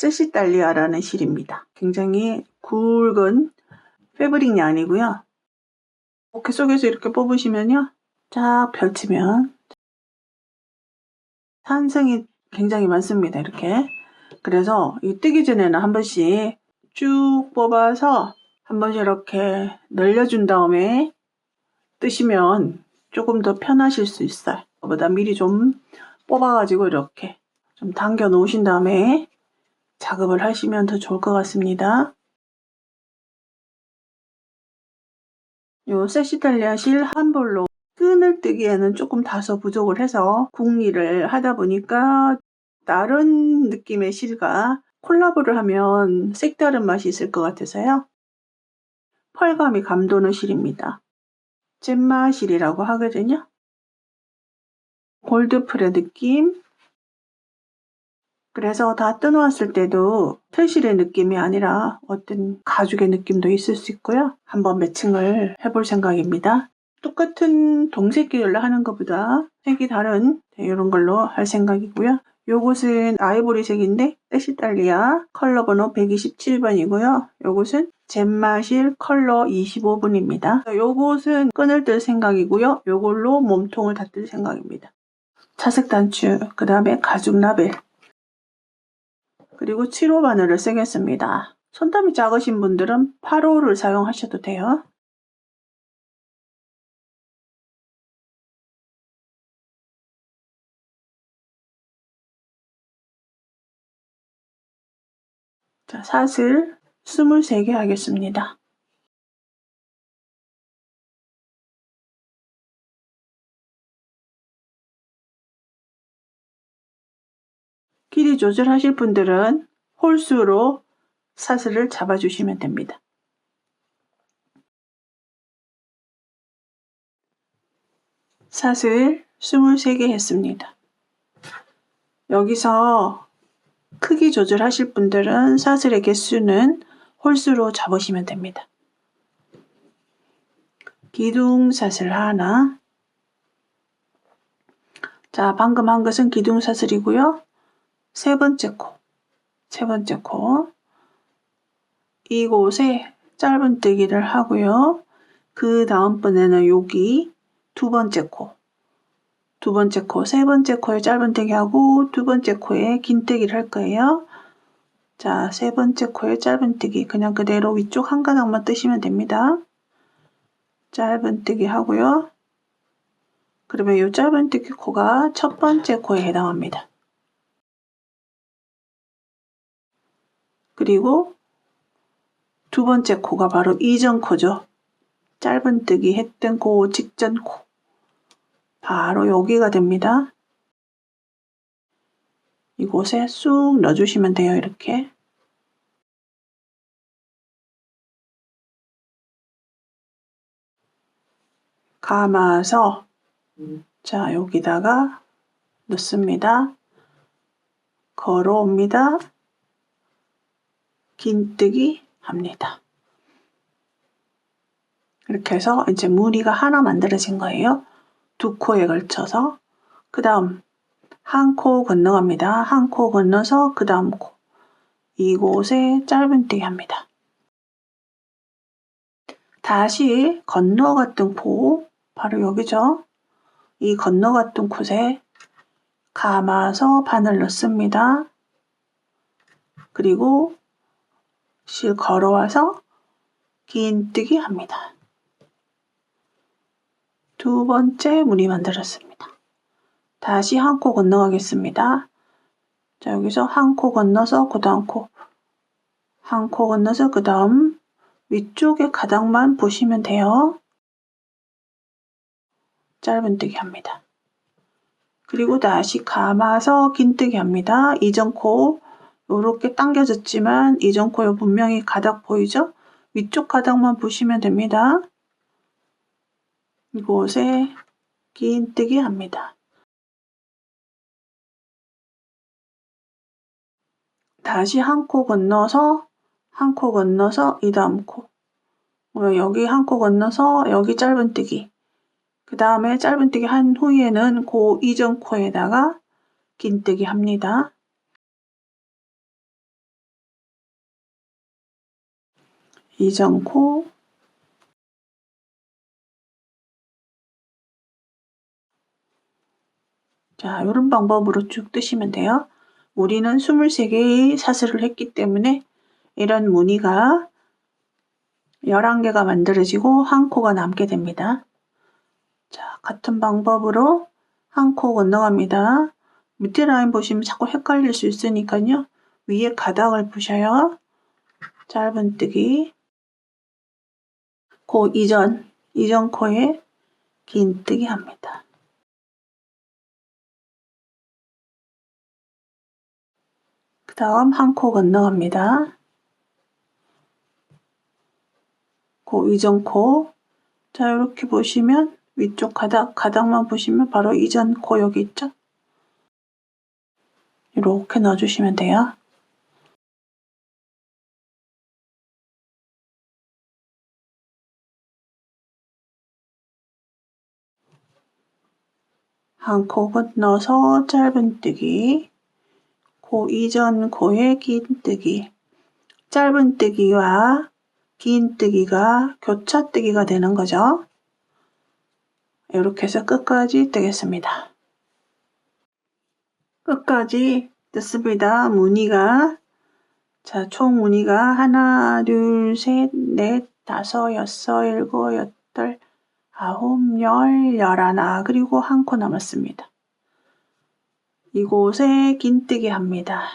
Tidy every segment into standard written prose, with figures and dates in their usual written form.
세시달리아라는 실입니다. 굉장히 굵은 패브릭 양이고요. 어깨 속에서 이렇게 뽑으시면요. 쫙 펼치면 산성이 굉장히 많습니다. 이렇게. 그래서 이 뜨기 전에는 한 번씩 쭉 뽑아서 한 번씩 이렇게 늘려준 다음에 뜨시면 조금 더 편하실 수 있어요. 그보다 미리 좀 뽑아가지고 이렇게 좀 당겨 놓으신 다음에 작업을 하시면 더 좋을 것 같습니다. 요 세시달리아 실 한 볼로 끈을 뜨기에는 조금 다소 부족을 해서 궁리를 하다 보니까 다른 느낌의 실과 콜라보를 하면 색다른 맛이 있을 것 같아서요. 펄감이 감도는 실입니다. 잼마 실이라고 하거든요. 골드풀의 느낌. 그래서 다 뜯어왔을 때도 틀실의 느낌이 아니라 어떤 가죽의 느낌도 있을 수 있고요. 한번 매칭을 해볼 생각입니다. 똑같은 동색 계열로 하는 것보다 색이 다른 이런 걸로 할 생각이고요. 요것은 아이보리색인데 세시달리아 컬러 번호 127번이고요. 요것은 잼마실 컬러 25번입니다. 요것은 끈을 뜰 생각이고요. 요걸로 몸통을 다 뜰 생각입니다. 차색 단추, 그 다음에 가죽 라벨, 그리고 7호 바늘을 쓰겠습니다. 손땀이 작으신 분들은 8호를 사용하셔도 돼요. 자, 사슬 23개 하겠습니다. 길이 조절하실 분들은 홀수로 사슬을 잡아주시면 됩니다. 사슬 23개 했습니다. 여기서 크기 조절하실 분들은 사슬의 개수는 홀수로 잡으시면 됩니다. 기둥 사슬 하나. 자, 방금 한 것은 기둥 사슬이고요. 세 번째 코. 이곳에 짧은뜨기를 하고요. 그 다음번에는 여기 두 번째 코, 세 번째 코에 짧은뜨기 하고 두 번째 코에 긴뜨기를 할 거예요. 자, 세 번째 코에 짧은뜨기 그냥 그대로 위쪽 한 가닥만 뜨시면 됩니다. 짧은뜨기 하고요. 그러면 이 짧은뜨기 코가 첫 번째 코에 해당합니다. 그리고 두 번째 코가 바로 이전 코죠. 짧은뜨기 했던 그 직전 코. 바로 여기가 됩니다. 이곳에 쑥 넣어주시면 돼요. 이렇게. 감아서 자, 여기다가 넣습니다. 걸어옵니다. 긴뜨기 합니다. 이렇게 해서 이제 무늬가 하나 만들어진 거예요. 두 코에 걸쳐서. 그 다음 한 코 건너갑니다. 한 코 건너서 그 다음 코. 이곳에 짧은뜨기 합니다. 다시 건너갔던 코, 바로 여기죠. 이 건너갔던 곳에 감아서 바늘 넣습니다. 그리고 실 걸어와서 긴뜨기 합니다. 두 번째 무늬 만들었습니다. 다시 한 코 건너가겠습니다. 자, 여기서 한 코 건너서 그 다음 코, 한 코 건너서 그 다음 위쪽에 가닥만 보시면 돼요. 짧은뜨기 합니다. 그리고 다시 감아서 긴뜨기 합니다. 이전 코 이렇게 당겨졌지만 이전 코에 분명히 가닥 보이죠? 위쪽 가닥만 보시면 됩니다. 이곳에 긴뜨기 합니다. 다시 한 코 건너서 이 다음 코. 여기 한 코 건너서 여기 짧은뜨기. 그 다음에 짧은뜨기 한 후에는 그 이전 코에다가 긴뜨기 합니다. 이전 코, 자, 이런 방법으로 쭉 뜨시면 돼요. 우리는 23개의 사슬을 했기 때문에 이런 무늬가 11개가 만들어지고 한 코가 남게 됩니다. 자, 같은 방법으로 한 코 건너갑니다. 밑에 라인 보시면 자꾸 헷갈릴 수 있으니까요. 위에 가닥을 보셔요. 짧은뜨기, 코 이전 코에 긴뜨기 합니다. 그 다음 한 코 건너갑니다. 코 이전 코. 자, 이렇게 보시면 위쪽 가닥만 보시면 바로 이전 코 여기 있죠? 이렇게 넣어주시면 돼요. 한 코 건너서 짧은뜨기, 코 이전 코에 긴뜨기. 짧은뜨기와 긴뜨기가 교차뜨기가 되는 거죠. 이렇게 해서 끝까지 뜨겠습니다. 끝까지 떴습니다. 무늬가, 자, 총 무늬가 하나, 둘, 셋, 넷, 다섯, 여섯, 일곱, 여덟, 아홉, 열, 열하나, 그리고 한 코 남았습니다. 이곳에 긴뜨기 합니다.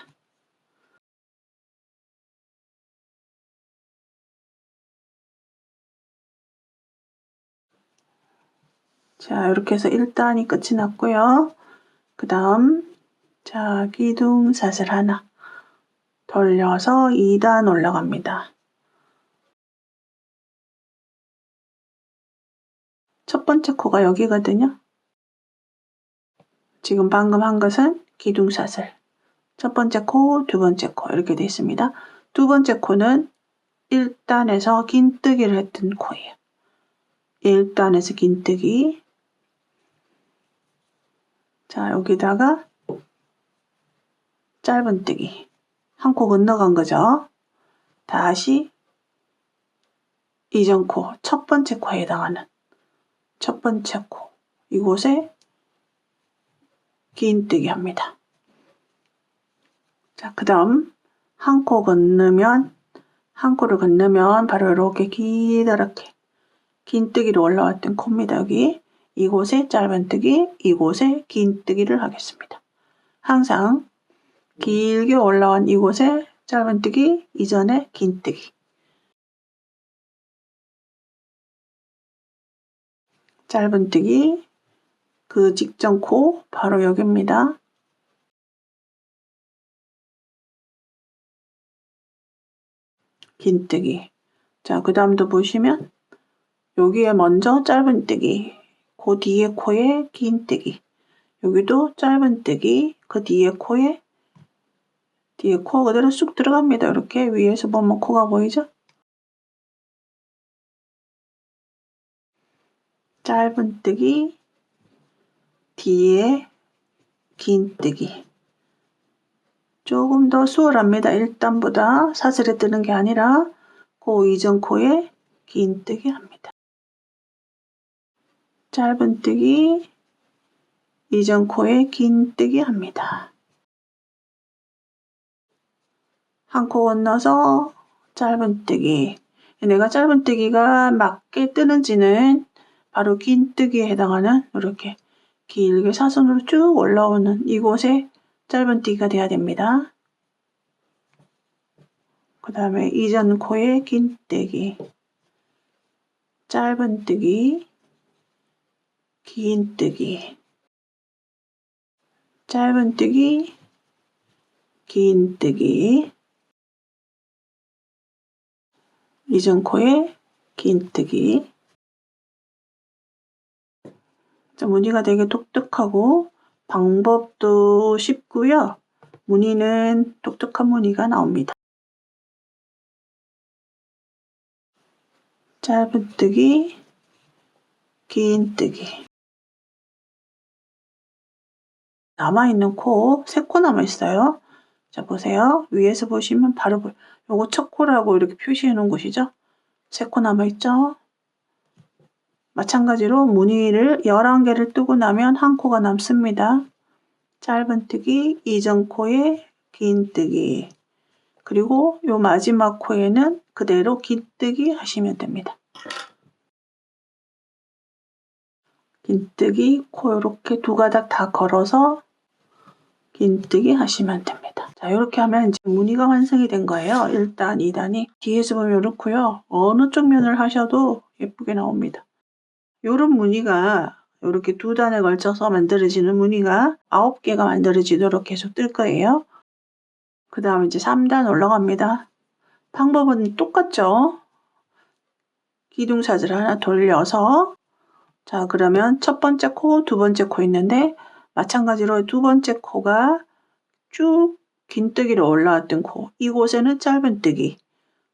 자, 이렇게 해서 1단이 끝이 났고요. 그 다음, 자, 기둥사슬 하나 돌려서 2단 올라갑니다. 첫 번째 코가 여기거든요. 지금 방금 한 것은 기둥사슬. 첫 번째 코, 두 번째 코 이렇게 되어 있습니다. 두 번째 코는 1단에서 긴뜨기를 했던 코예요. 1단에서 긴뜨기. 자, 여기다가 짧은뜨기. 한 코 건너간 거죠. 다시 이전 코, 첫 번째 코에 해당하는 첫 번째 코. 이곳에 긴뜨기 합니다. 자, 그 다음 한 코를 건너면 바로 이렇게 기다랗게 긴뜨기로 올라왔던 코입니다. 여기 이곳에 짧은뜨기, 이곳에 긴뜨기를 하겠습니다. 항상 길게 올라온 이곳에 짧은뜨기, 이전에 긴뜨기. 짧은뜨기, 그 직전 코 바로 여기입니다. 긴뜨기. 자, 그 다음도 보시면 여기에 먼저 짧은뜨기, 그 뒤에 코에 긴뜨기. 여기도 짧은뜨기, 그 뒤에 코 그대로 쑥 들어갑니다. 이렇게 위에서 보면 코가 보이죠? 짧은뜨기, 뒤에 긴뜨기. 조금 더 수월합니다. 1단보다 사슬에 뜨는 게 아니라 그 이전 코에 긴뜨기 합니다. 짧은뜨기, 이전 코에 긴뜨기 합니다. 한 코 건너서 짧은뜨기. 내가 짧은뜨기가 맞게 뜨는지는 바로 긴뜨기에 해당하는 이렇게 길게 사선으로 쭉 올라오는 이곳에 짧은뜨기가 돼야 됩니다. 그 다음에 이전 코에 긴뜨기, 짧은뜨기, 긴뜨기, 짧은뜨기, 긴뜨기, 이전 코에 긴뜨기. 무늬가 되게 독특하고 방법도 쉽고요. 무늬는 독특한 무늬가 나옵니다. 짧은뜨기, 긴뜨기. 남아있는 코, 3코 남아있어요. 자, 보세요. 위에서 보시면 바로 요거 첫 코라고 이렇게 표시해 놓은 곳이죠. 세 코 남아있죠? 마찬가지로 무늬를 11개를 뜨고 나면 한 코가 남습니다. 짧은뜨기, 이전 코에 긴뜨기, 그리고 요 마지막 코에는 그대로 긴뜨기 하시면 됩니다. 긴뜨기, 코 이렇게 두 가닥 다 걸어서 긴뜨기 하시면 됩니다. 자, 이렇게 하면 이제 무늬가 완성이 된 거예요. 1단, 2단이. 뒤에서 보면 이렇고요. 어느 쪽 면을 하셔도 예쁘게 나옵니다. 요런 무늬가 이렇게 두 단에 걸쳐서 만들어지는 무늬가 9개가 만들어지도록 계속 뜰 거예요. 그 다음 이제 3단 올라갑니다. 방법은 똑같죠? 기둥사슬 하나 돌려서, 자, 그러면 첫 번째 코, 두 번째 코 있는데 마찬가지로 두 번째 코가 쭉 긴뜨기로 올라왔던 코, 이곳에는 짧은뜨기,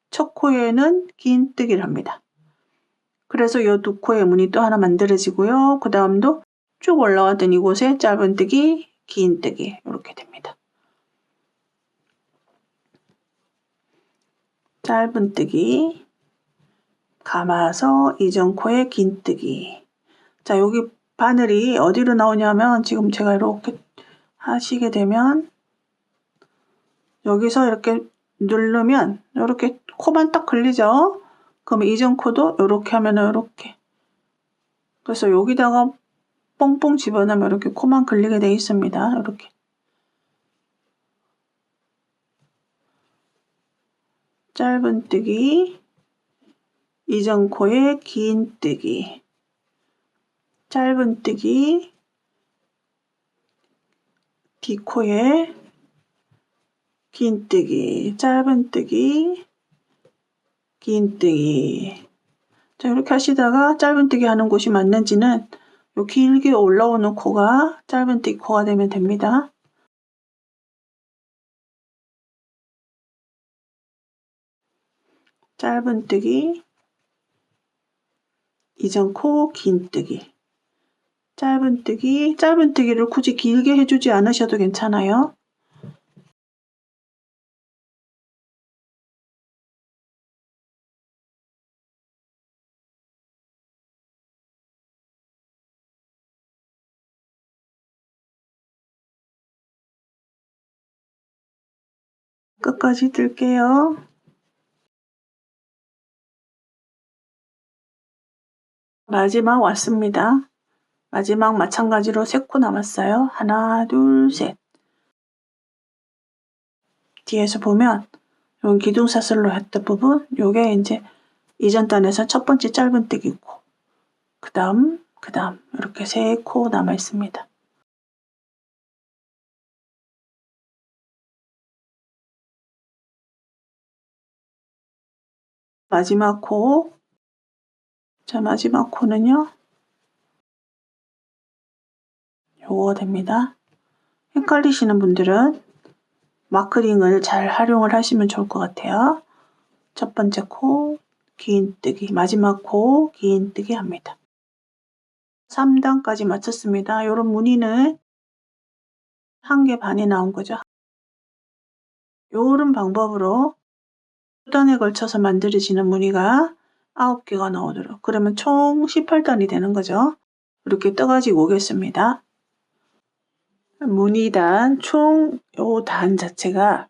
첫 코에는 긴뜨기를 합니다. 그래서 이 두 코의 무늬 또 하나 만들어지고요. 그 다음도 쭉 올라왔던 이곳에 짧은뜨기, 긴뜨기 이렇게 됩니다. 짧은뜨기, 감아서 이전 코에 긴뜨기. 자, 여기 바늘이 어디로 나오냐면 지금 제가 이렇게 하시게 되면 여기서 이렇게 누르면 이렇게 코만 딱 걸리죠? 그럼 이전 코도 이렇게 하면은 이렇게. 그래서 여기다가 뽕뽕 집어넣으면 이렇게 코만 걸리게 돼 있습니다. 이렇게. 짧은뜨기, 이전 코에 긴뜨기, 짧은뜨기, 뒷코에 긴뜨기, 짧은뜨기, 긴뜨기. 자, 이렇게 하시다가 짧은뜨기 하는 곳이 맞는지는 요 길게 올라오는 코가 짧은뜨기 코가 되면 됩니다. 짧은뜨기, 이전 코 긴뜨기, 짧은뜨기, 짧은뜨기를 굳이 길게 해주지 않으셔도 괜찮아요. 끝까지 뜰게요. 마지막 왔습니다. 마지막 마찬가지로 3코 남았어요. 하나, 둘, 셋. 뒤에서 보면 요 기둥사슬로 했던 부분, 요게 이제 이전 단에서 첫 번째 짧은뜨기 코. 그 다음 이렇게 3코 남아 있습니다. 마지막 코. 자, 마지막 코는요. 요거 됩니다. 헷갈리시는 분들은 마크링을 잘 활용을 하시면 좋을 것 같아요. 첫 번째 코, 긴뜨기, 마지막 코, 긴뜨기 합니다. 3단까지 마쳤습니다. 요런 무늬는 1개 반이 나온 거죠. 요런 방법으로 2단에 걸쳐서 만들어지는 무늬가 9개가 나오도록. 그러면 총 18단이 되는 거죠. 이렇게 떠가지고 오겠습니다. 무늬단 총 요 단 자체가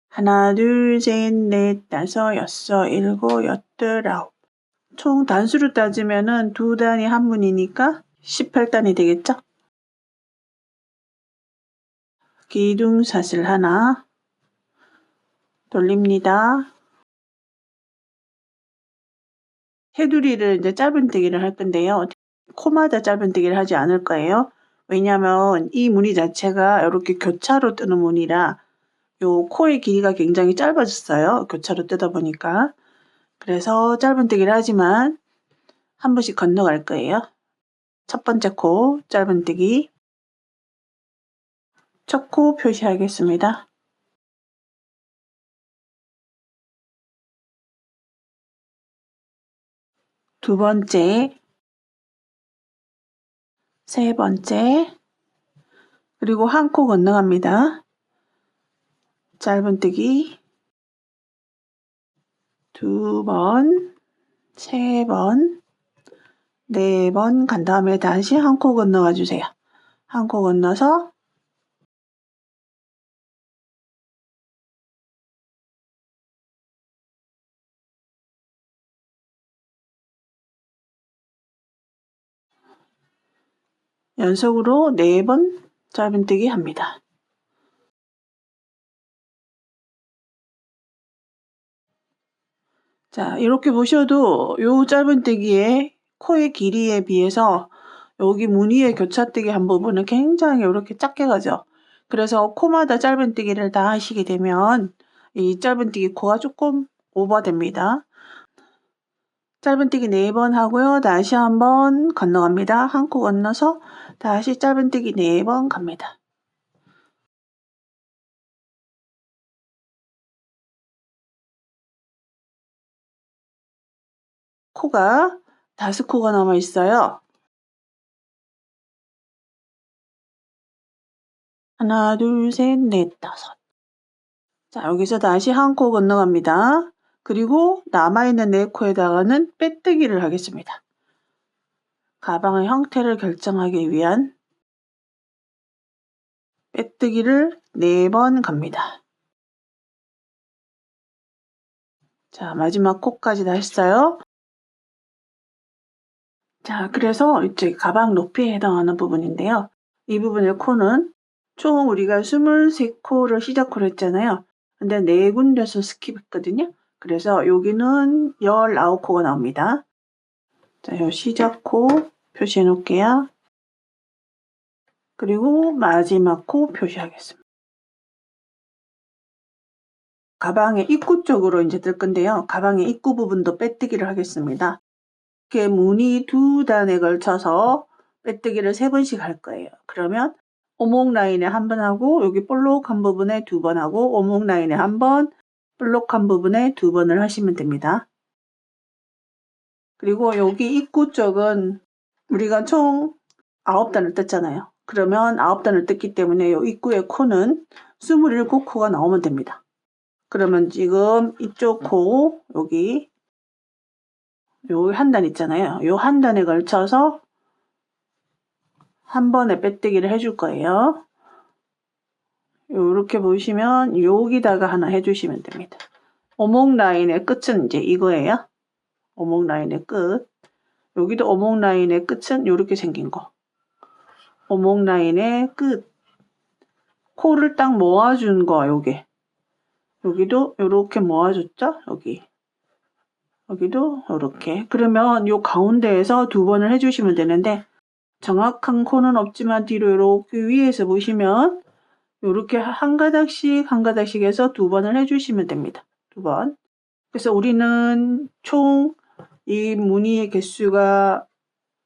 하나, 둘, 셋, 넷, 다섯, 여섯, 일곱, 여덟, 아홉. 총 단수로 따지면은 2단이 한 무늬니까 18단이 되겠죠? 기둥사슬 하나 돌립니다. 테두리를 이제 짧은뜨기를 할 건데요. 코마다 짧은뜨기를 하지 않을 거예요. 왜냐하면 이 무늬 자체가 이렇게 교차로 뜨는 무늬라 요 코의 길이가 굉장히 짧아졌어요. 교차로 뜨다 보니까. 그래서 짧은뜨기를 하지만 한 번씩 건너갈 거예요. 첫 번째 코 짧은뜨기, 첫 코 표시하겠습니다. 두 번째, 세 번째, 그리고 한 코 건너갑니다. 짧은뜨기 2번, 3번, 4번 간 다음에 다시 한 코 건너가 주세요. 한 코 건너서 연속으로 4번 짧은뜨기 합니다. 자, 이렇게 보셔도 요 짧은뜨기의 코의 길이에 비해서 여기 무늬의 교차뜨기 한 부분은 굉장히 이렇게 작게 가죠. 그래서 코마다 짧은뜨기를 다 하시게 되면 이 짧은뜨기 코가 조금 오버됩니다. 짧은뜨기 4번 하고요. 다시 한번 건너갑니다. 한 코 건너서 다시 짧은뜨기 4번 갑니다. 코가 5코가 남아 있어요. 하나, 둘, 셋, 넷, 5. 자, 여기서 다시 한 코 건너갑니다. 그리고 남아있는 4코에다가는 빼뜨기를 하겠습니다. 가방의 형태를 결정하기 위한 빼뜨기를 4번 갑니다. 자, 마지막 코까지 다 했어요. 자, 그래서 이제 가방 높이에 해당하는 부분인데요. 이 부분의 코는 총 우리가 23코를 시작코로 했잖아요. 근데 4군데서 스킵했거든요. 그래서 여기는 19코가 나옵니다. 자, 요 시작코 표시해 놓을게요. 그리고 마지막 코 표시하겠습니다. 가방의 입구 쪽으로 이제 뜰 건데요. 가방의 입구 부분도 빼뜨기를 하겠습니다. 이렇게 무늬 2단에 걸쳐서 빼뜨기를 3번씩 할 거예요. 그러면 오목 라인에 한 번 하고 여기 볼록한 부분에 2번 하고 오목 라인에 한 번, 볼록한 부분에 2번을 하시면 됩니다. 그리고 여기 입구 쪽은 우리가 총 9단을 떴잖아요. 그러면 9단을 떴기 때문에 이 입구의 코는 27코가 나오면 됩니다. 그러면 지금 이쪽 코 여기 요 한 단 있잖아요. 요 한 단에 걸쳐서 한 번에 빼뜨기를 해줄 거예요. 이렇게 보시면 여기다가 하나 해주시면 됩니다. 오목 라인의 끝은 이제 이거예요. 오목 라인의 끝. 여기도 오목 라인의 끝은 이렇게 생긴 거. 오목 라인의 끝. 코를 딱 모아준 거, 요게. 여기도 이렇게 모아줬죠? 여기도 이렇게. 그러면 요 가운데에서 2번을 해주시면 되는데 정확한 코는 없지만 뒤로 이렇게 위에서 보시면 이렇게 한 가닥씩 한 가닥씩 해서 2번을 해주시면 됩니다. 2번. 그래서 우리는 총 이 무늬의 개수가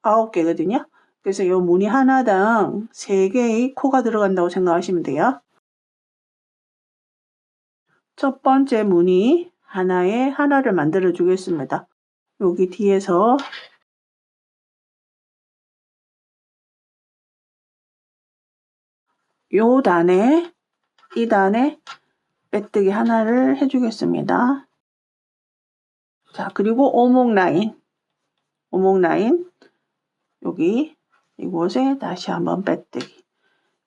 9개거든요. 그래서 이 무늬 하나당 3개의 코가 들어간다고 생각하시면 돼요. 첫 번째 무늬 하나를 만들어 주겠습니다. 여기 뒤에서 이 단에 빼뜨기 하나를 해주겠습니다. 자, 그리고 오목 라인 여기 이곳에 다시 한번 빼뜨기.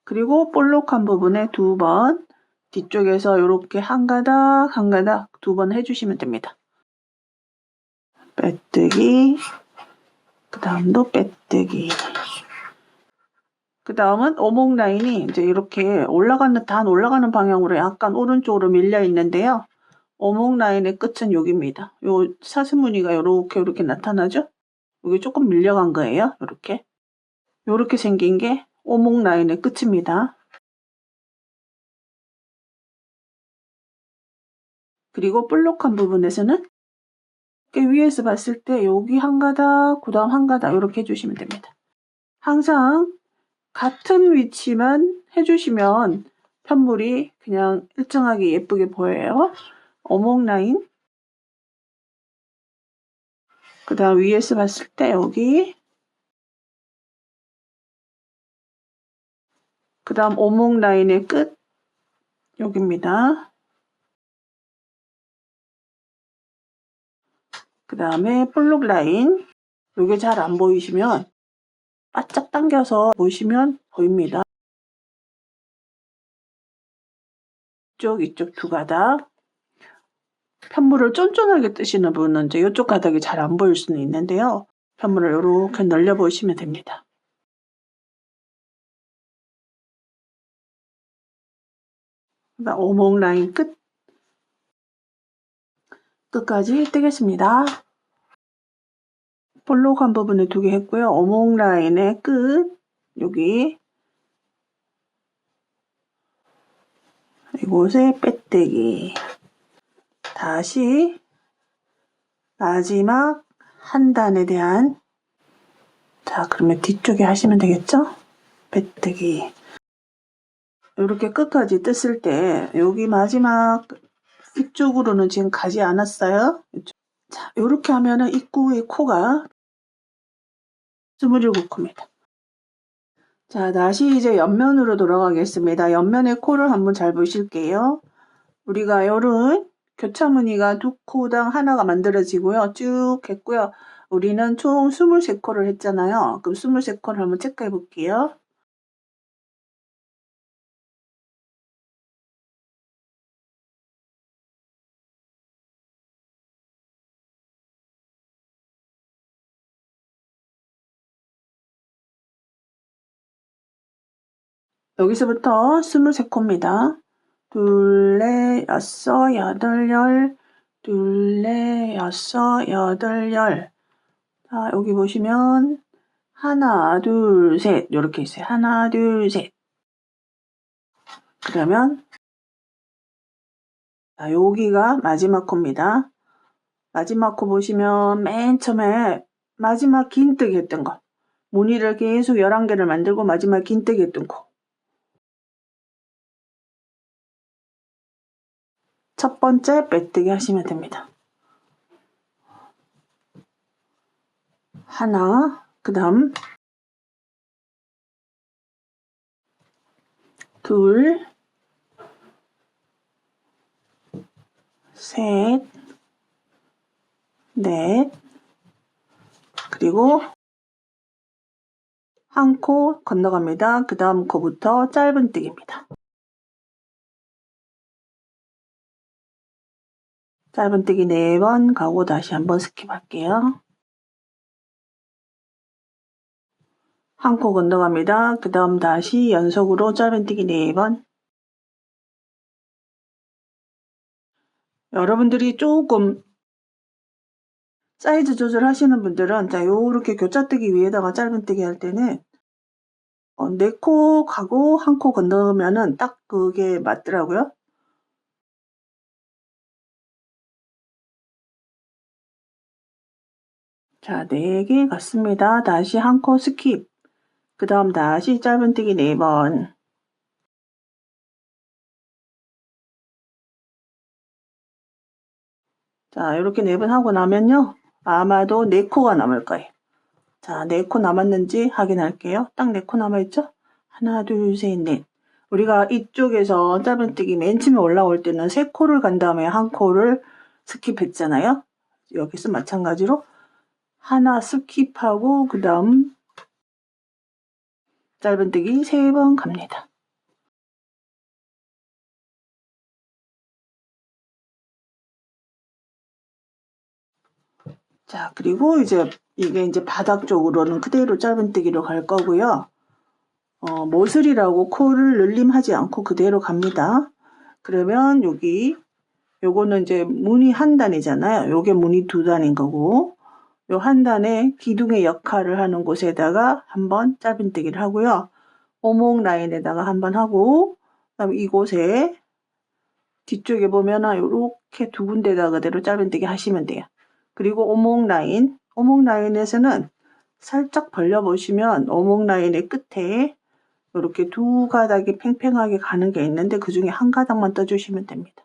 그리고 볼록한 부분에 2번 뒤쪽에서 이렇게 한 가닥 2번 해주시면 됩니다. 빼뜨기, 그 다음도 빼뜨기. 그 다음은 오목 라인이 이제 이렇게 단 올라가는 방향으로 약간 오른쪽으로 밀려 있는데요. 오목 라인의 끝은 여기입니다. 요 사슴무늬가 이렇게 나타나죠? 여기 조금 밀려간 거예요. 이렇게 생긴 게 오목 라인의 끝입니다. 그리고 볼록한 부분에서는 위에서 봤을 때 여기 한 가닥, 그 다음 한 가닥 이렇게 해주시면 됩니다. 항상 같은 위치만 해주시면 편물이 그냥 일정하게 예쁘게 보여요. 오목 라인, 그 다음 위에서 봤을 때 여기, 그 다음 오목 라인의 끝, 여기입니다. 그 다음에 볼록 라인, 요게 잘 안 보이시면 바짝 당겨서 보시면 보입니다. 이쪽 두 가닥. 편물을 쫀쫀하게 뜨시는 분은 이제 이쪽 가닥이 잘 안 보일 수는 있는데요. 편물을 이렇게 늘려 보시면 됩니다. 그다음 오목 라인 끝까지 뜨겠습니다. 볼록한 부분을 2개 했고요. 오목 라인의 끝, 여기 이곳에 빼뜨기. 다시 마지막 한 단에 대한, 자, 그러면 뒤쪽에 하시면 되겠죠? 빼뜨기. 이렇게 끝까지 떴을 때 여기 마지막 이쪽으로는 지금 가지 않았어요. 자, 이렇게 하면은 입구의 코가 27코입니다. 자, 다시 이제 옆면으로 돌아가겠습니다. 옆면의 코를 한번 잘 보실게요. 우리가 요런 교차무늬가 2코당 하나가 만들어지고요. 쭉 했고요. 우리는 총 23코를 했잖아요. 그럼 23코를 한번 체크해 볼게요. 여기서부터 23코입니다. 둘, 넷, 여섯, 여덟, 열, 둘, 넷, 여섯, 여덟, 열. 자, 여기 보시면 하나, 둘, 셋 이렇게 있어요. 하나, 둘, 셋. 그러면 자, 여기가 마지막 코입니다. 마지막 코 보시면 맨 처음에 마지막 긴뜨기 했던 거. 무늬를 계속 11개를 만들고 마지막 긴뜨기 했던 코. 첫 번째 빼뜨기 하시면 됩니다. 하나, 그 다음 둘, 셋, 넷, 그리고 한 코 건너갑니다. 그 다음 코부터 짧은뜨기입니다. 짧은뜨기 4번 가고 다시 한번 스킵할게요. 한 코 건너갑니다. 그 다음 다시 연속으로 짧은뜨기 4번. 여러분들이 조금 사이즈 조절하시는 분들은 자 요렇게 교차뜨기 위에다가 짧은뜨기 할 때는 4코 가고 한 코 건너면은 딱 그게 맞더라고요. 자, 4개 갔습니다. 다시 한 코 스킵. 그 다음 다시 짧은뜨기 4번. 자, 이렇게 4번 하고 나면요. 아마도 4코가 남을 거예요. 자, 4코 남았는지 확인할게요. 딱 4코 남아있죠? 하나, 둘, 셋, 넷. 우리가 이쪽에서 짧은뜨기 맨 처음에 올라올 때는 3코를 간 다음에 한 코를 스킵했잖아요. 여기서 마찬가지로 하나 스킵하고 그 다음 짧은뜨기 3번 갑니다. 자, 그리고 이제 이게 이제 바닥 쪽으로는 그대로 짧은뜨기로 갈 거고요. 모슬이라고 코를 늘림하지 않고 그대로 갑니다. 그러면 여기 요거는 이제 무늬 한 단이잖아요. 요게 무늬 2단인 거고 요 한 단에 기둥의 역할을 하는 곳에다가 한번 짧은뜨기를 하고요. 오목 라인에다가 한번 하고 그다음에 이곳에 뒤쪽에 보면은 요렇게 2군데다가 그대로 짧은뜨기 하시면 돼요. 그리고 오목 라인에서는 살짝 벌려보시면 오목 라인의 끝에 이렇게 2가닥이 팽팽하게 가는 게 있는데 그 중에 한 가닥만 떠주시면 됩니다.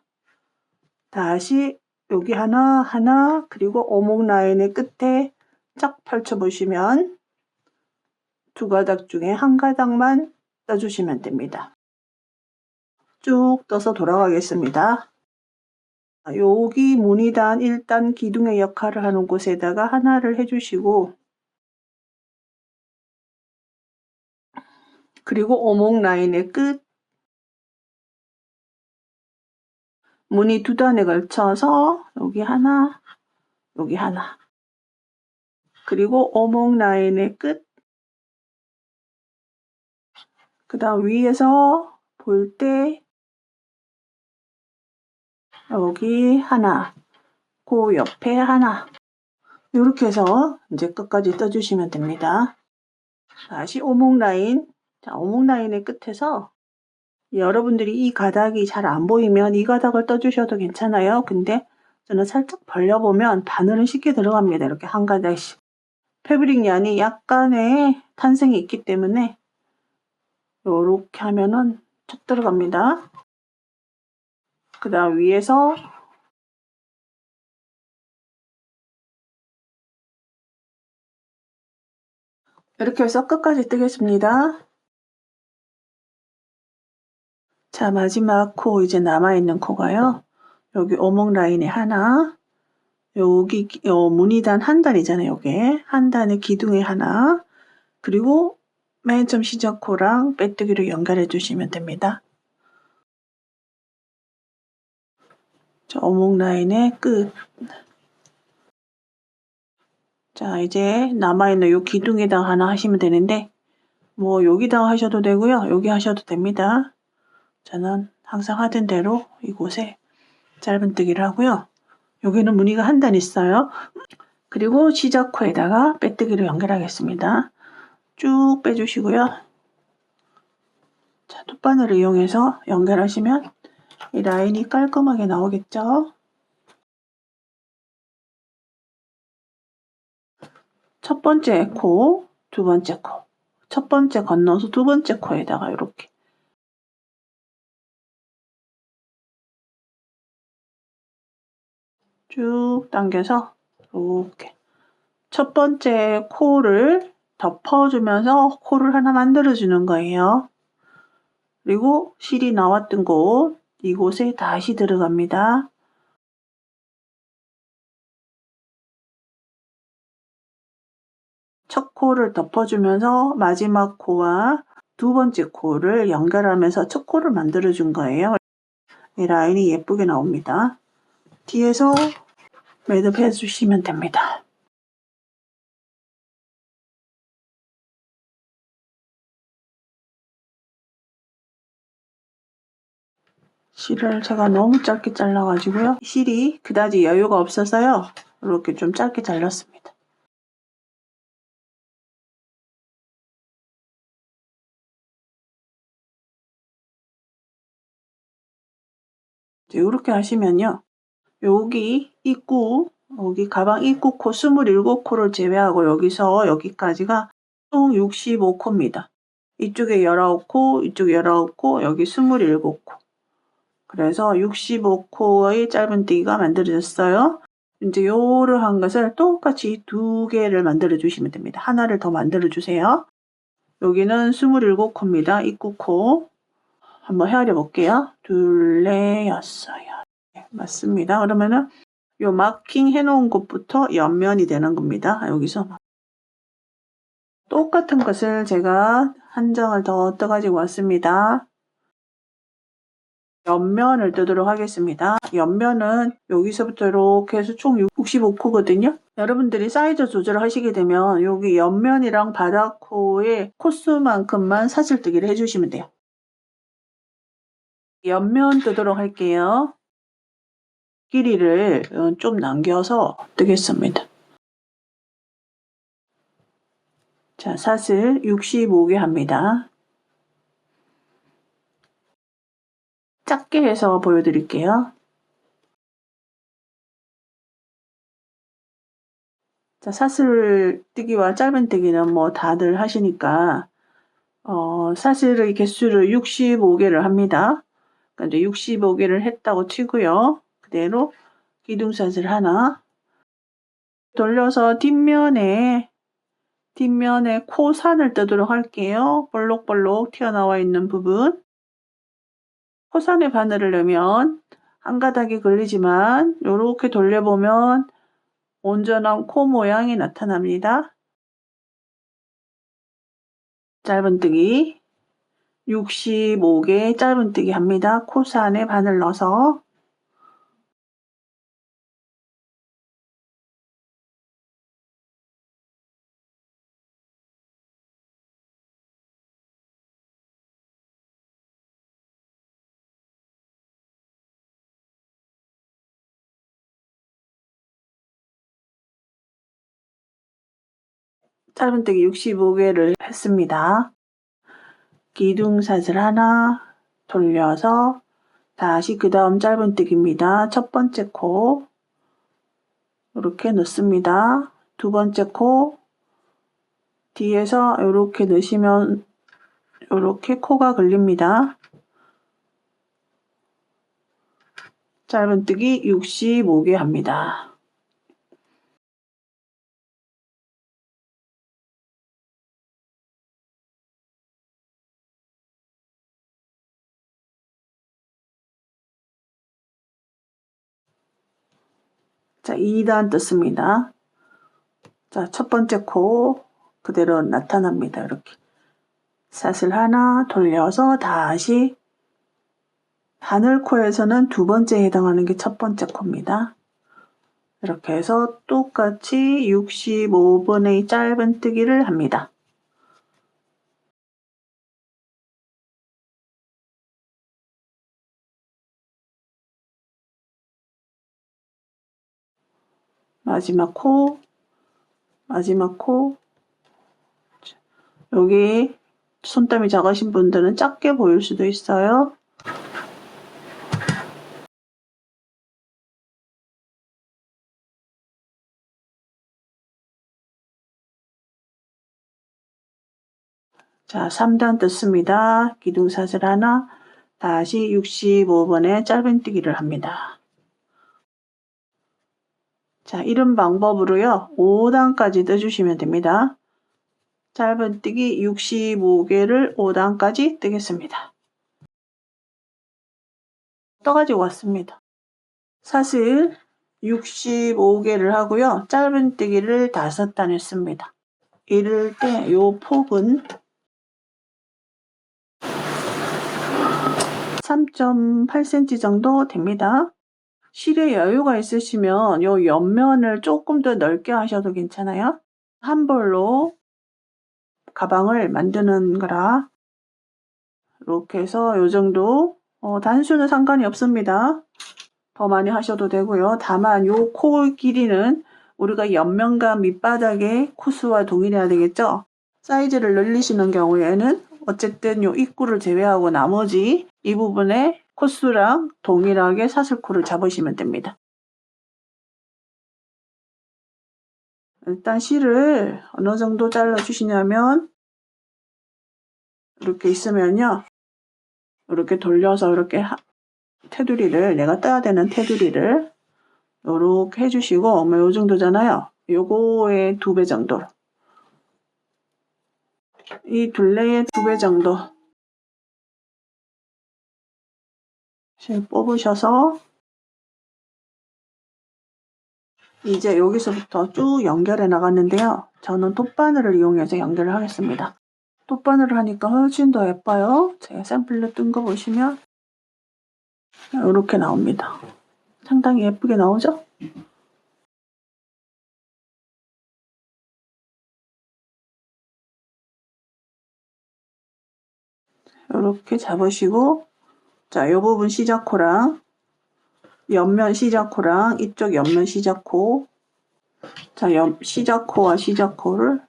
다시 여기 하나 그리고 오목 라인의 끝에 쫙 펼쳐보시면 2가닥 중에 한 가닥만 떠주시면 됩니다. 쭉 떠서 돌아가겠습니다. 여기 무늬단 1단 기둥의 역할을 하는 곳에다가 하나를 해주시고, 그리고 오목 라인의 끝, 무늬 2단에 걸쳐서 여기 하나, 여기 하나, 그리고 오목 라인의 끝, 그 다음 위에서 볼 때 여기 하나, 그 옆에 하나, 이렇게 해서 이제 끝까지 떠주시면 됩니다. 다시 오목 라인, 자, 오목 라인의 끝에서 여러분들이 이 가닥이 잘 안 보이면 이 가닥을 떠주셔도 괜찮아요. 근데 저는 살짝 벌려보면 바늘은 쉽게 들어갑니다. 이렇게 한 가닥씩. 패브릭 양이 약간의 탄생이 있기 때문에 이렇게 하면은 쭉 들어갑니다. 그 다음 위에서 이렇게 해서 끝까지 뜨겠습니다. 자, 마지막 코 이제 남아있는 코가요. 여기 오목 라인에 하나, 여기 무늬단 한 단이잖아요. 요게 한 단의 기둥에 하나, 그리고 맨 처음 시작 코랑 빼뜨기로 연결해 주시면 됩니다. 자, 오목 라인의 끝. 자, 이제 남아있는 요 기둥에다가 하나 하시면 되는데, 뭐 여기다가 하셔도 되고요. 여기 하셔도 됩니다. 저는 항상 하던 대로 이곳에 짧은뜨기를 하고요. 여기는 무늬가 한 단 있어요. 그리고 시작코에다가 빼뜨기로 연결하겠습니다. 쭉 빼주시고요. 자, 톱바늘을 이용해서 연결하시면 이 라인이 깔끔하게 나오겠죠. 첫 번째 코, 두 번째 코. 첫 번째 건너서 두 번째 코에다가 이렇게 쭉 당겨서 이렇게 첫 번째 코를 덮어주면서 코를 하나 만들어주는 거예요. 그리고 실이 나왔던 곳, 이곳에 다시 들어갑니다. 첫 코를 덮어주면서 마지막 코와 두 번째 코를 연결하면서 첫 코를 만들어준 거예요. 이 라인이 예쁘게 나옵니다. 뒤에서 매듭해 주시면 됩니다. 실을 제가 너무 짧게 잘라가지고요. 실이 그다지 여유가 없어서요. 이렇게 좀 짧게 잘랐습니다. 이렇게 하시면요. 여기 입구, 여기 가방 입구 코 27코를 제외하고 여기서 여기까지가 총 65코입니다. 이쪽에 19코, 이쪽에 19코, 여기 27코. 그래서 65코의 짧은뜨기가 만들어졌어요. 이제 요를 한 것을 똑같이 두 개를 만들어 주시면 됩니다. 하나를 더 만들어 주세요. 여기는 27코입니다. 입구코. 한번 헤아려 볼게요. 둘, 넷, 여섯. 네, 맞습니다. 그러면은 요 마킹 해놓은 곳부터 옆면이 되는 겁니다. 여기서 똑같은 것을 제가 한 장을 더 떠가지고 왔습니다. 옆면을 뜨도록 하겠습니다. 옆면은 여기서부터 이렇게 해서 총 65코거든요. 여러분들이 사이즈 조절을 하시게 되면 여기 옆면이랑 바닥코의 코수만큼만 사슬뜨기를 해주시면 돼요. 옆면 뜨도록 할게요. 길이를 좀 남겨서 뜨겠습니다. 자, 사슬 65개 합니다. 작게 해서 보여드릴게요. 자, 사슬 뜨기와 짧은 뜨기는 뭐 다들 하시니까 사슬의 개수를 65개를 합니다. 그러니까 65개를 했다고 치고요. 그대로 기둥사슬 하나 돌려서 뒷면에 코산을 뜨도록 할게요. 볼록볼록 튀어나와 있는 부분. 코산에 바늘을 넣으면 한 가닥이 걸리지만 이렇게 돌려보면 온전한 코 모양이 나타납니다. 짧은뜨기 65개 짧은뜨기 합니다. 코스 안에 바늘 넣어서 짧은뜨기 65개를 했습니다. 기둥사슬 하나 돌려서 다시 그 다음 짧은뜨기입니다. 첫 번째 코 이렇게 넣습니다. 두 번째 코 뒤에서 이렇게 넣으시면 이렇게 코가 걸립니다. 짧은뜨기 65개 합니다. 자, 2단 떴습니다. 자, 첫 번째 코 그대로 나타납니다. 이렇게 사슬 하나 돌려서 다시 바늘코에서는 두 번째 해당하는 게 첫 번째 코입니다. 이렇게 해서 똑같이 65번의 짧은뜨기를 합니다. 마지막 코, 마지막 코. 여기 손땀이 작으신 분들은 작게 보일 수도 있어요. 자, 3단 떴습니다. 기둥사슬 하나, 다시 65번의 짧은뜨기를 합니다. 자, 이런 방법으로요, 5단까지 떠주시면 됩니다. 짧은뜨기 65개를 5단까지 뜨겠습니다. 떠가지고 왔습니다. 사슬 65개를 하고요. 짧은뜨기를 5단 했습니다. 이럴 때 요 폭은 3.8cm 정도 됩니다. 실에 여유가 있으시면 요 옆면을 조금 더 넓게 하셔도 괜찮아요. 한 벌로 가방을 만드는 거라 이렇게 해서 요 정도 단수는 상관이 없습니다. 더 많이 하셔도 되고요. 다만 요 코 길이는 우리가 옆면과 밑바닥의 코수와 동일해야 되겠죠. 사이즈를 늘리시는 경우에는 어쨌든 요 입구를 제외하고 나머지 이 부분에 코수랑 동일하게 사슬코를 잡으시면 됩니다. 일단 실을 어느 정도 잘라 주시냐면 이렇게 있으면요. 이렇게 돌려서 이렇게 테두리를 내가 떠야 되는 테두리를 이렇게 해주시고 뭐 요 정도잖아요. 요거의 2배 정도. 이 둘레의 2배 정도 실 뽑으셔서 이제 여기서부터 쭉 연결해 나갔는데요. 저는 톱바늘을 이용해서 연결을 하겠습니다. 톱바늘을 하니까 훨씬 더 예뻐요. 제가 샘플로 뜬 거 보시면 이렇게 나옵니다. 상당히 예쁘게 나오죠? 이렇게 잡으시고 자, 이 부분 시작코랑 옆면 시작코랑 이쪽 옆면 시작코 자, 시작코와 시작코를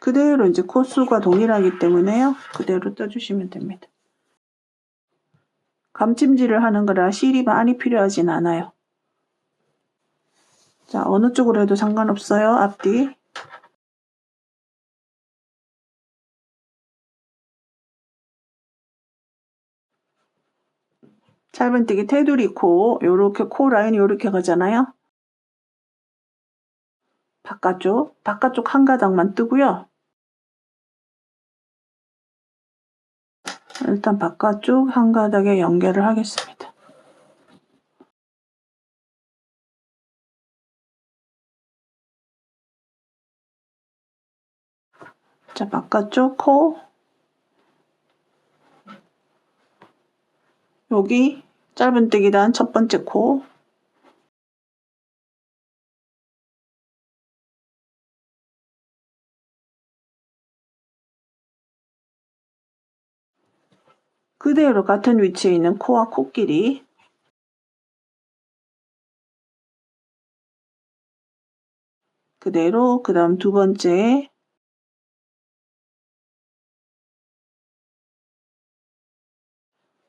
그대로 이제 코수가 동일하기 때문에요. 그대로 떠주시면 됩니다. 감찜질을 하는 거라 실이 많이 필요하진 않아요. 자, 어느 쪽으로 해도 상관없어요. 앞뒤. 짧은뜨기 테두리 코, 요렇게 코 라인이 요렇게 가잖아요. 바깥쪽 한 가닥만 뜨고요. 일단 바깥쪽 한 가닥에 연결을 하겠습니다. 자, 바깥쪽 코, 여기 짧은뜨기단 첫 번째 코, 그대로 같은 위치에 있는 코와 코끼리, 그대로 그 다음 두 번째,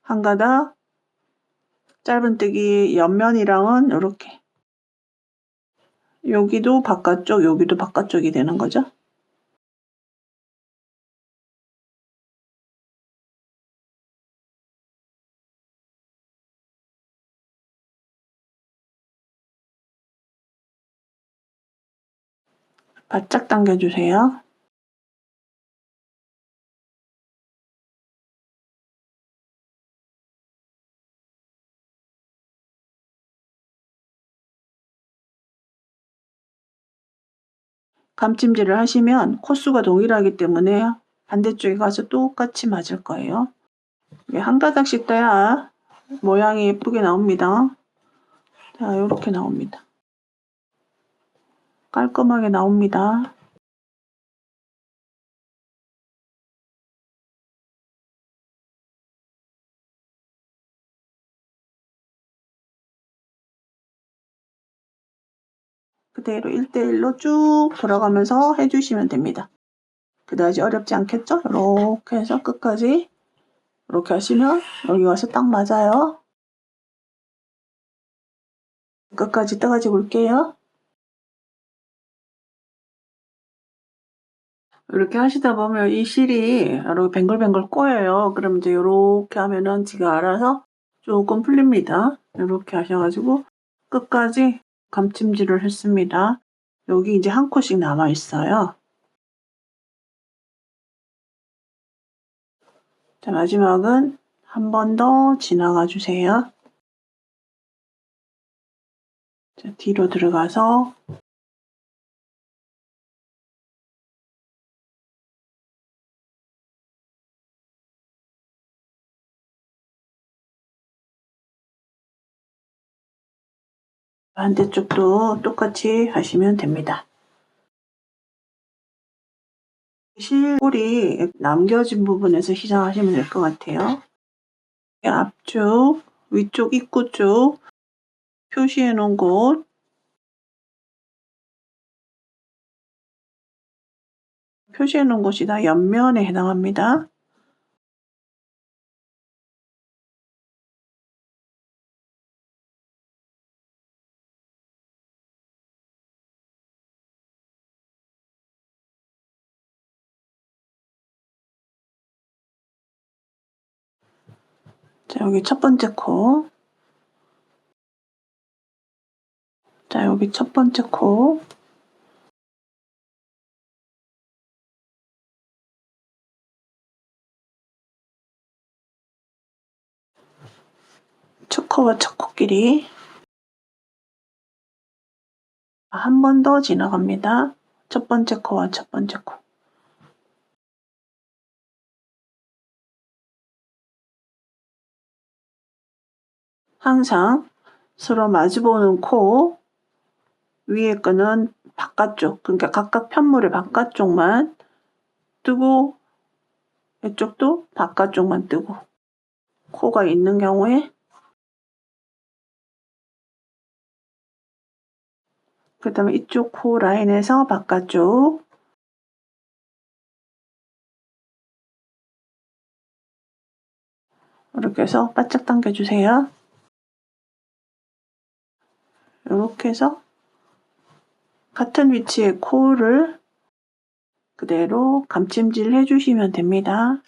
한 가닥, 짧은뜨기 옆면이랑은 이렇게, 여기도 바깥쪽, 여기도 바깥쪽이 되는 거죠. 바짝 당겨주세요. 감찜질을 하시면 코수가 동일하기 때문에 반대쪽에 가서 똑같이 맞을 거예요. 한 가닥씩 떠야 모양이 예쁘게 나옵니다. 자, 이렇게 나옵니다. 깔끔하게 나옵니다. 그대로 1대1로 쭉 돌아가면서 해주시면 됩니다. 그다지 어렵지 않겠죠? 이렇게 해서 끝까지 이렇게 하시면 여기 와서 딱 맞아요. 끝까지 떠가지고 올게요. 이렇게 하시다 보면 이 실이 이렇게 뱅글뱅글 꼬여요. 그럼 이제 이렇게 하면은 지가 알아서 조금 풀립니다. 이렇게 하셔가지고 끝까지 감찜질을 했습니다. 여기 이제 한 코씩 남아 있어요. 자, 마지막은 한 번 더 지나가 주세요. 자, 뒤로 들어가서 반대쪽도 똑같이 하시면 됩니다. 실골이 남겨진 부분에서 시작하시면 될 것 같아요. 앞쪽, 위쪽 입구 쪽 표시해 놓은 곳, 표시해 놓은 곳이 다 옆면에 해당합니다. 자, 여기 첫 번째 코. 자, 여기 첫 번째 코. 첫 코와 첫 코끼리. 한 번 더 지나갑니다. 첫 번째 코와 첫 번째 코. 항상 서로 마주보는 코 위에 거는 바깥쪽, 그러니까 각각 편물의 바깥쪽만 뜨고 이쪽도 바깥쪽만 뜨고 코가 있는 경우에 그 다음에 이쪽 코 라인에서 바깥쪽 이렇게 해서 바짝 당겨주세요. 이렇게 해서 같은 위치의 코를 그대로 감찜질 해주시면 됩니다.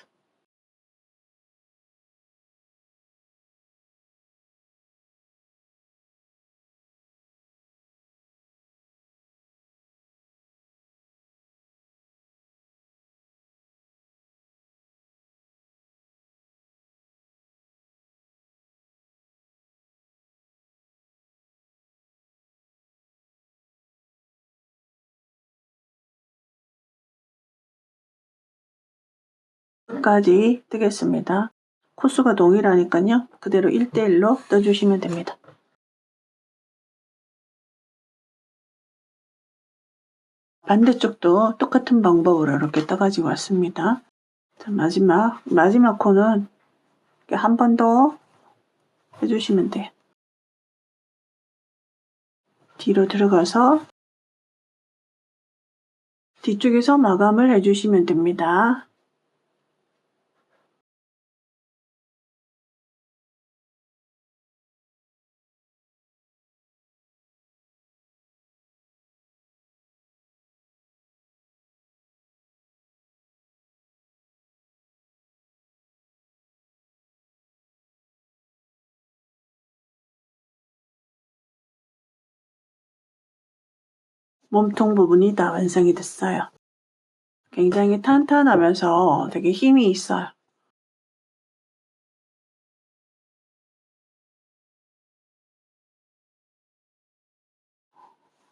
끝까지 뜨겠습니다. 코수가 동일하니까요. 그대로 1대1로 떠주시면 됩니다. 반대쪽도 똑같은 방법으로 이렇게 떠가지고 왔습니다. 자, 마지막 코는 한 번 더 해주시면 돼요. 뒤로 들어가서 뒤쪽에서 마감을 해주시면 됩니다. 몸통 부분이 다 완성이 됐어요. 굉장히 탄탄하면서 되게 힘이 있어요.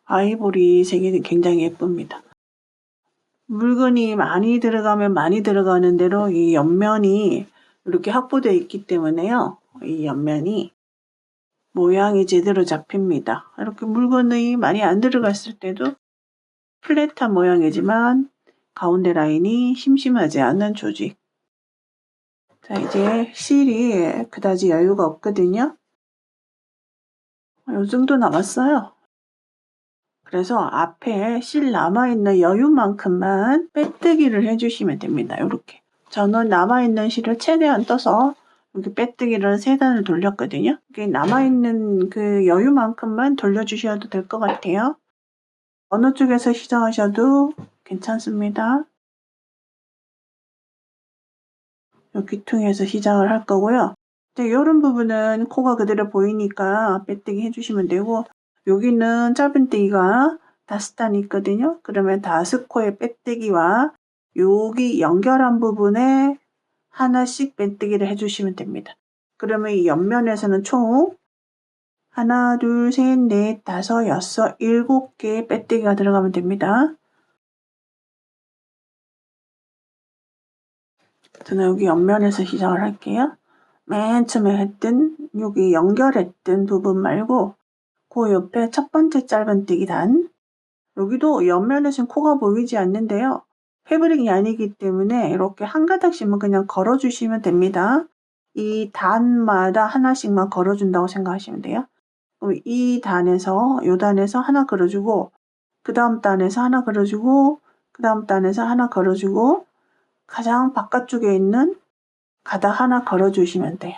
아이보리 색이 굉장히 예쁩니다. 물건이 많이 들어가면 많이 들어가는 대로 이 옆면이 이렇게 확보되어 있기 때문에요. 이 옆면이 모양이 제대로 잡힙니다. 이렇게 물건이 많이 안 들어갔을 때도 플랫한 모양이지만 가운데 라인이 심심하지 않은 조직. 자, 이제 실이 그다지 여유가 없거든요. 이 정도 남았어요. 그래서 앞에 실 남아있는 여유만큼만 빼뜨기를 해주시면 됩니다. 이렇게. 저는 남아있는 실을 최대한 떠서 이렇게 빼뜨기를 3단을 돌렸거든요. 이게 남아있는 그 여유만큼만 돌려주셔도 될 것 같아요. 어느 쪽에서 시작하셔도 괜찮습니다. 이 귀퉁이에서 시작을 할 거고요. 이런 부분은 코가 그대로 보이니까 빼뜨기 해주시면 되고, 여기는 짧은뜨기가 다스단이 있거든요. 그러면 다스코의 빼뜨기와 여기 연결한 부분에 하나씩 빼뜨기를 해주시면 됩니다. 그러면 이 옆면에서는 총 하나, 둘, 셋, 넷, 다섯, 여섯, 7개의 빼뜨기가 들어가면 됩니다. 저는 여기 옆면에서 시작을 할게요. 맨 처음에 했던 여기 연결했던 부분 말고 그 옆에 첫 번째 짧은뜨기 단, 여기도 옆면에서는 코가 보이지 않는데요. 패브릭이 아니기 때문에 이렇게 한 가닥씩만 그냥 걸어주시면 됩니다. 이 단마다 하나씩만 걸어준다고 생각하시면 돼요. 그럼 이 단에서 이 단에서 하나 걸어주고, 그 다음 단에서 하나 걸어주고, 그 다음 단에서 하나 걸어주고, 가장 바깥쪽에 있는 가닥 하나 걸어주시면 돼요.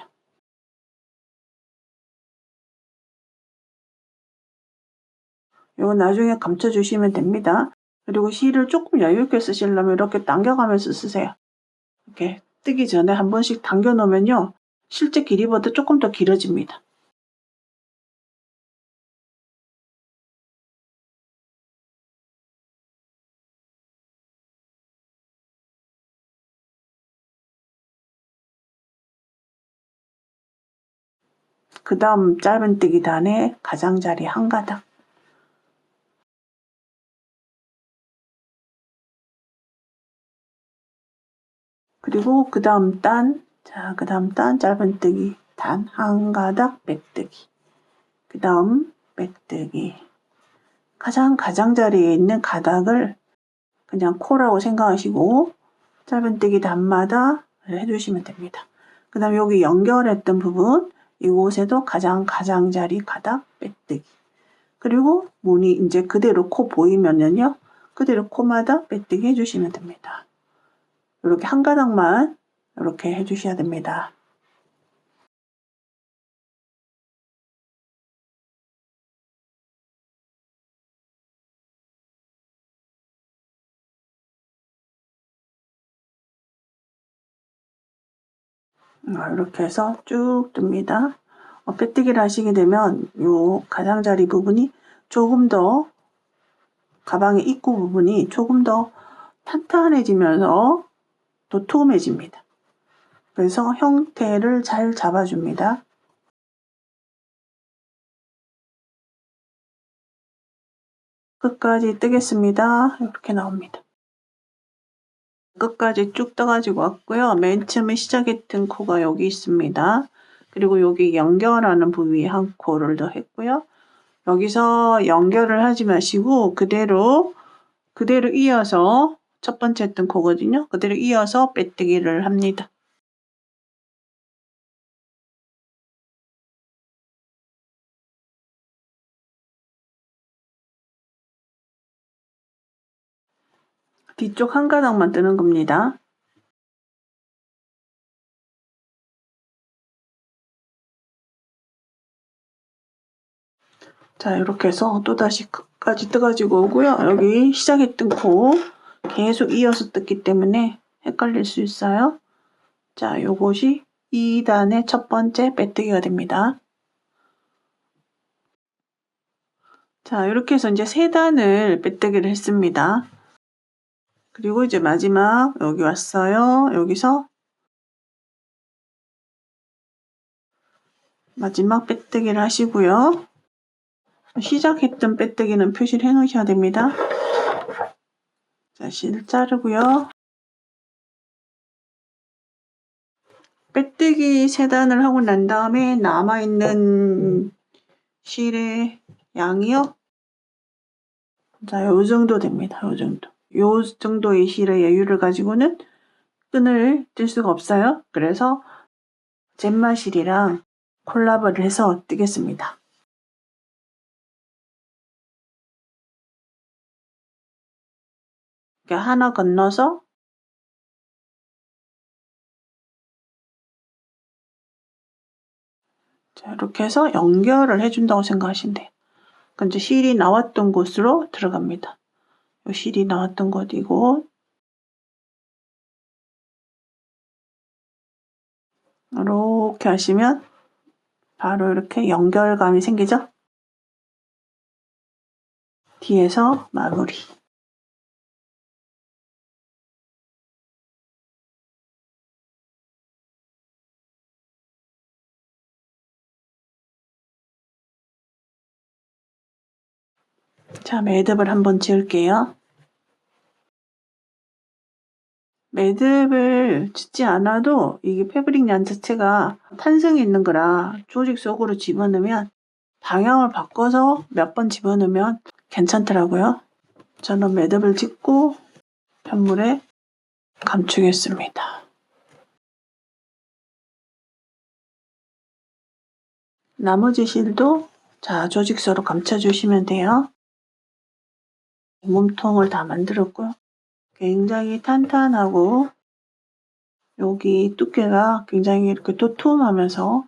이거 나중에 감춰주시면 됩니다. 그리고 실을 조금 여유있게 쓰시려면 이렇게 당겨가면서 쓰세요. 이렇게 뜨기 전에 한 번씩 당겨 놓으면요, 실제 길이보다 조금 더 길어집니다. 그 다음 짧은뜨기 단에 가장자리 한 가닥, 그리고 그 다음 단, 그 다음 단 짧은뜨기 단 한 가닥 빼뜨기, 그 다음 빼뜨기. 가장자리에 있는 가닥을 그냥 코라고 생각하시고 짧은뜨기 단마다 해주시면 됩니다. 그 다음에 여기 연결했던 부분, 이곳에도 가장자리 가닥 빼뜨기. 그리고 무늬 이제 그대로 코 보이면은요, 그대로 코마다 빼뜨기 해주시면 됩니다. 이렇게 한 가닥만 이렇게 해주셔야 됩니다. 이렇게 해서 쭉 뜹니다. 빼뜨기를 하시게 되면 이 가장자리 부분이 조금 더, 가방의 입구 부분이 조금 더 탄탄해지면서 도톰해집니다. 그래서 형태를 잘 잡아줍니다. 끝까지 뜨겠습니다. 이렇게 나옵니다. 끝까지 쭉 떠가지고 왔고요. 맨 처음에 시작했던 코가 여기 있습니다. 그리고 여기 연결하는 부위에 한 코를 더 했고요. 여기서 연결을 하지 마시고 그대로 이어서 첫 번째 했던 코거든요. 그대로 이어서 빼뜨기를 합니다. 뒤쪽 한 가닥만 뜨는 겁니다. 자, 이렇게 해서 또다시 끝까지 떠가지고 오고요. 여기 시작했던 코 계속 이어서 뜯기 때문에 헷갈릴 수 있어요. 자, 요것이 2단의 첫 번째 빼뜨기가 됩니다. 자, 이렇게 해서 이제 3단을 빼뜨기를 했습니다. 그리고 이제 마지막 여기 왔어요. 여기서 마지막 빼뜨기를 하시고요. 시작했던 빼뜨기는 표시를 해 놓으셔야 됩니다. 자, 실을 자르고요. 빼뜨기 3단을 하고 난 다음에 남아있는 실의 양이요. 자, 요 정도 됩니다. 요 정도. 요 정도의 실의 여유를 가지고는 끈을 뜰 수가 없어요. 그래서 잼마실이랑 콜라보를 해서 뜨겠습니다. 그러니까 하나 건너서 자, 이렇게 해서 연결을 해준다고 생각하시면 돼요. 그럼 이제 실이 나왔던 곳으로 들어갑니다. 요 실이 나왔던 곳이고 이렇게 하시면 바로 이렇게 연결감이 생기죠? 뒤에서 마무리. 자, 매듭을 한번 지을게요. 매듭을 짓지 않아도 이게 패브릭 양 자체가 탄성이 있는 거라 조직 속으로 집어넣으면 방향을 바꿔서 몇 번 집어넣으면 괜찮더라고요. 저는 매듭을 짓고 편물에 감추겠습니다. 나머지 실도 자, 조직서로 감춰주시면 돼요. 몸통을 다 만들었고요. 굉장히 탄탄하고 여기 두께가 굉장히 이렇게 도톰하면서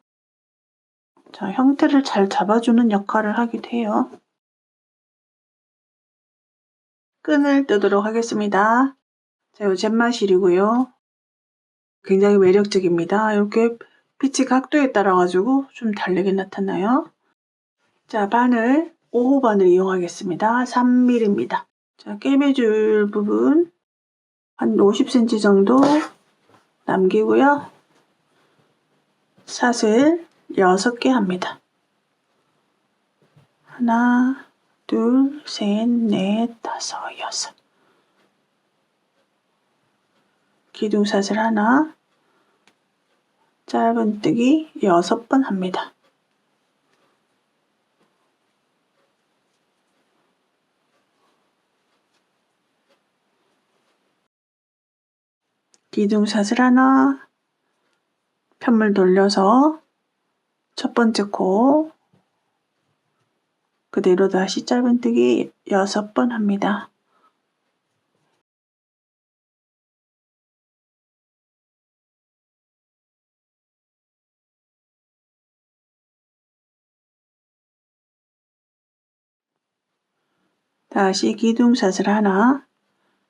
자, 형태를 잘 잡아주는 역할을 하기도 해요. 끈을 뜨도록 하겠습니다. 자, 요 잼마실이고요. 굉장히 매력적입니다. 이렇게 빛의 각도에 따라 가지고 좀 다르게 나타나요. 자, 바늘 5호바늘 이용하겠습니다. 3mm입니다. 자, 꿰매줄 부분 한 50cm 정도 남기고요. 사슬 6개 합니다. 하나, 둘, 셋, 넷, 다섯, 여섯. 기둥사슬 하나, 짧은뜨기 6번 합니다. 기둥사슬 하나, 편물 돌려서 첫 번째 코 그대로 다시 짧은뜨기 6번 합니다. 다시 기둥사슬 하나,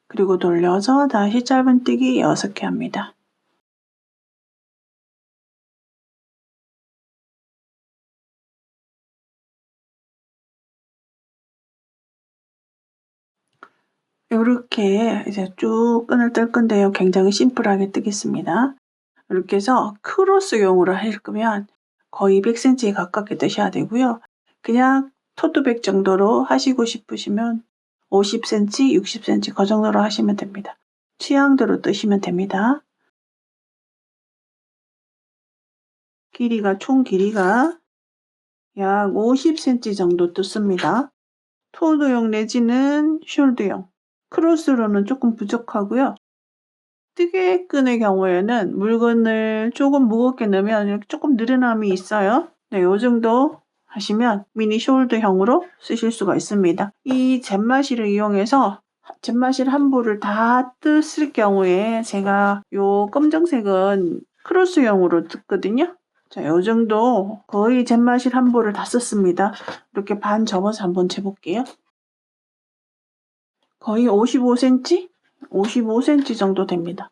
그리고 돌려서 다시 짧은뜨기 6개 합니다. 이렇게 이제 쭉 끈을 뜰 건데요. 굉장히 심플하게 뜨겠습니다. 이렇게 해서 크로스용으로 할 거면 거의 100cm에 가깝게 뜨셔야 되고요. 그냥 토트백 정도로 하시고 싶으시면 50cm, 60cm 그 정도로 하시면 됩니다. 취향대로 뜨시면 됩니다. 총 길이가 약 50cm 정도 뜯습니다. 토너용 내지는 숄더용. 크로스로는 조금 부족하고요. 뜨개끈의 경우에는 물건을 조금 무겁게 넣으면 이렇게 조금 느슨함이 있어요. 네, 요 정도 하시면 미니 숄더형으로 쓰실 수가 있습니다. 이 잼마실을 이용해서 잼마실 한 부를 다 뜯을 경우에 제가 요 검정색은 크로스형으로 뜯거든요. 자, 요 정도 거의 잼마실 한 부를 다 썼습니다. 이렇게 반 접어서 한번 재볼게요. 거의 55cm? 55cm 정도 됩니다.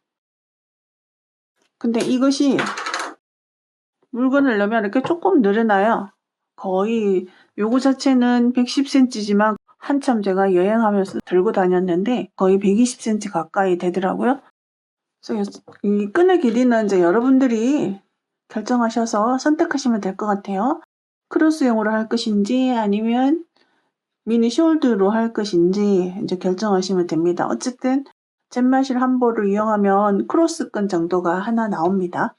근데 이것이 물건을 넣으면 이렇게 조금 늘어나요. 거의 요거 자체는 110cm지만 한참 제가 여행하면서 들고 다녔는데 거의 120cm 가까이 되더라고요. 그래서 이 끈의 길이는 이제 여러분들이 결정하셔서 선택하시면 될 것 같아요. 크로스용으로 할 것인지 아니면 미니 숄드로 할 것인지 이제 결정하시면 됩니다. 어쨌든 잼마실 한 보를 이용하면 크로스 끈 정도가 하나 나옵니다.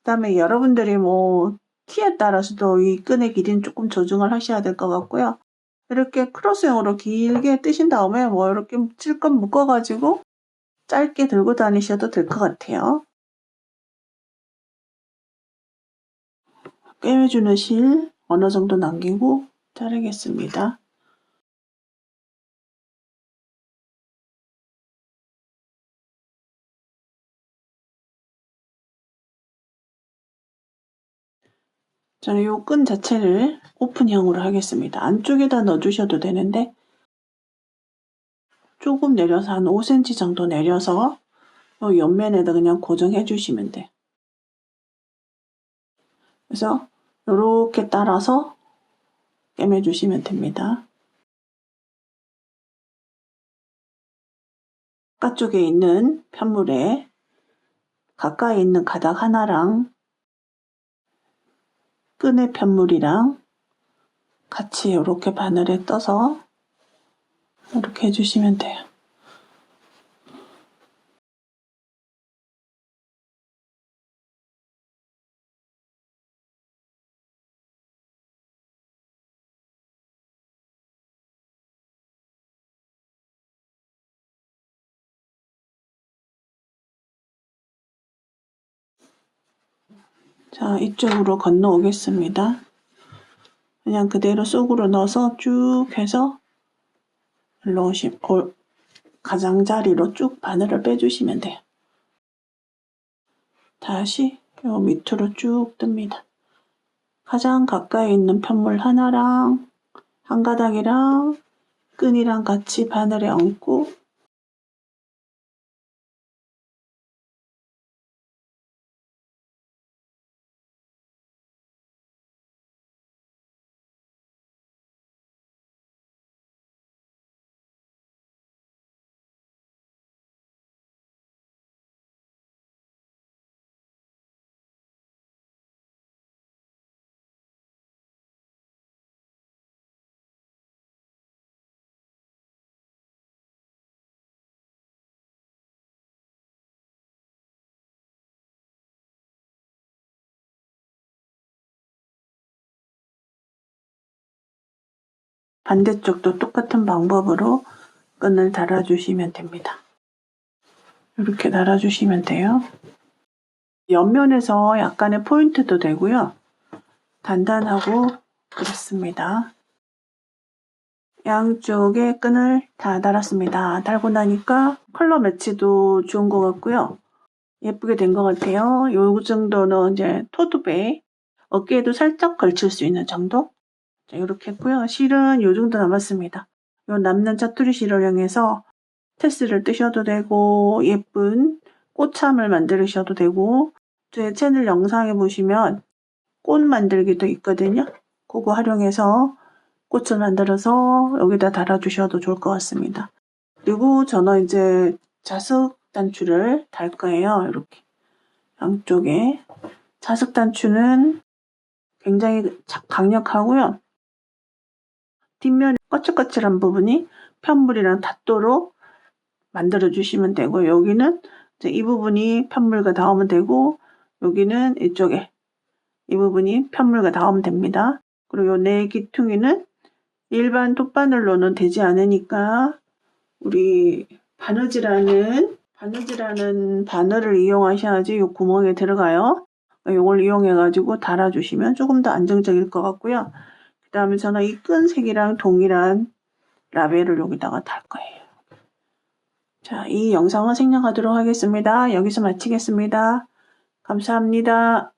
그 다음에 여러분들이 뭐 키에 따라서도 이 끈의 길이는 조금 조정을 하셔야 될 것 같고요. 이렇게 크로스형으로 길게 뜨신 다음에 뭐 이렇게 찔끔 묶어가지고 짧게 들고 다니셔도 될 것 같아요. 꿰매주는 실 어느 정도 남기고 자르겠습니다. 저는 이 끈 자체를 오픈형으로 하겠습니다. 안쪽에다 넣어주셔도 되는데 조금 내려서 한 5cm 정도 내려서 이 옆면에다 그냥 고정해 주시면 돼요. 그래서 이렇게 따라서 꿰매 주시면 됩니다. 바깥쪽에 있는 편물에 가까이 있는 가닥 하나랑 끈의 편물이랑 같이 이렇게 바늘에 떠서 이렇게 해주시면 돼요. 자, 이쪽으로 건너오겠습니다. 그냥 그대로 속으로 넣어서 쭉 해서 일로 가장자리로 쭉 바늘을 빼주시면 돼요. 다시 요 밑으로 쭉 뜹니다. 가장 가까이 있는 편물 하나랑 한 가닥이랑 끈이랑 같이 바늘에 얹고 반대쪽도 똑같은 방법으로 끈을 달아주시면 됩니다. 이렇게 달아주시면 돼요. 옆면에서 약간의 포인트도 되고요. 단단하고 그렇습니다. 양쪽에 끈을 다 달았습니다. 달고 나니까 컬러 매치도 좋은 것 같고요. 예쁘게 된 것 같아요. 요 정도는 이제 토트백 어깨에도 살짝 걸칠 수 있는 정도? 자, 이렇게 했고요. 실은 요 정도 남았습니다. 요 남는 짜투리 실을 이용해서 테스를 뜨셔도 되고 예쁜 꽃참을 만드셔도 되고 제 채널 영상에 보시면 꽃 만들기도 있거든요. 그거 활용해서 꽃을 만들어서 여기다 달아주셔도 좋을 것 같습니다. 그리고 저는 이제 자석 단추를 달 거예요. 이렇게 양쪽에 자석 단추는 굉장히 강력하고요. 뒷면에 거칠거칠한 부분이 편물이랑 닿도록 만들어 주시면 되고, 여기는 이제 이 부분이 편물과 닿으면 되고, 여기는 이쪽에 이 부분이 편물과 닿으면 됩니다. 그리고 요 네 기퉁이는 일반 톱바늘로는 되지 않으니까 우리 바느질하는 바늘을 이용하셔야지 요 구멍에 들어가요. 요걸 이용해가지고 달아주시면 조금 더 안정적일 것 같고요. 그 다음에 저는 이 끈색이랑 동일한 라벨을 여기다가 달 거예요. 자, 이 영상은 생략하도록 하겠습니다. 여기서 마치겠습니다. 감사합니다.